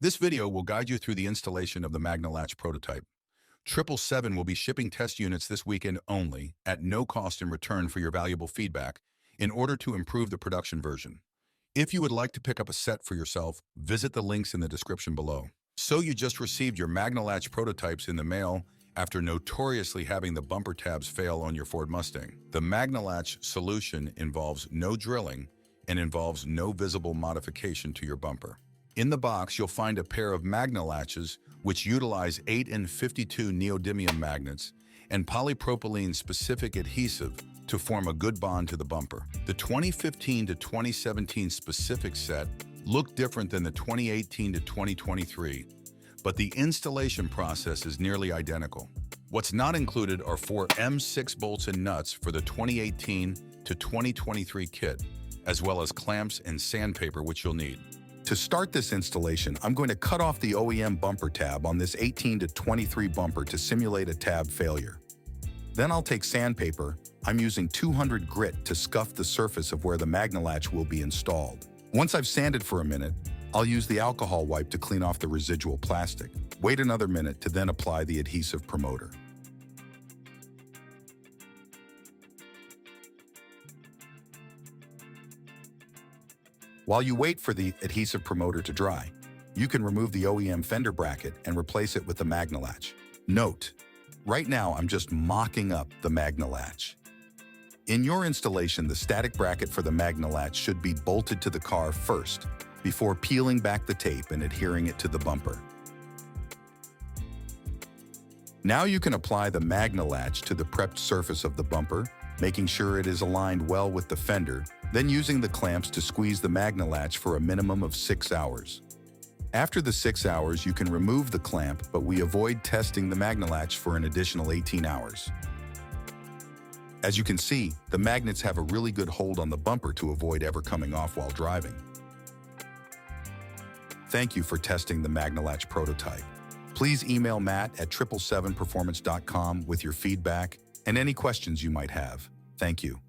This video will guide you through the installation of the Magnelatch prototype. 777 will be shipping test units this weekend only, at no cost in return for your valuable feedback, in order to improve the production version. If you would like to pick up a set for yourself, visit the links in the description below. So you just received your Magnelatch prototypes in the mail after notoriously having the bumper tabs fail on your Ford Mustang. The Magnelatch solution involves no drilling and involves no visible modification to your bumper. In the box, you'll find a pair of Magnelatches which utilize 8 and 52 neodymium magnets and polypropylene-specific adhesive to form a good bond to the bumper. The 2015 to 2017 specific set looked different than the 2018 to 2023, but the installation process is nearly identical. What's not included are 4 M6 bolts and nuts for the 2018 to 2023 kit, as well as clamps and sandpaper which you'll need. To start this installation, I'm going to cut off the OEM bumper tab on this 18 to 23 bumper to simulate a tab failure. Then I'll take sandpaper. I'm using 200 grit to scuff the surface of where the Magnelatch will be installed. Once I've sanded for a minute, I'll use the alcohol wipe to clean off the residual plastic. Wait another minute to then apply the adhesive promoter. While you wait for the adhesive promoter to dry, you can remove the OEM fender bracket and replace it with the Magnelatch. Note, right now I'm just mocking up the Magnelatch. In your installation, the static bracket for the Magnelatch should be bolted to the car first, before peeling back the tape and adhering it to the bumper. Now you can apply the Magnelatch to the prepped surface of the bumper, making sure it is aligned well with the fender, then using the clamps to squeeze the Magnelatch for a minimum of 6 hours. After the 6 hours, you can remove the clamp, but we avoid testing the Magnelatch for an additional 18 hours. As you can see, the magnets have a really good hold on the bumper to avoid ever coming off while driving. Thank you for testing the Magnelatch prototype. Please email Matt at 777performance.com with your feedback and any questions you might have. Thank you.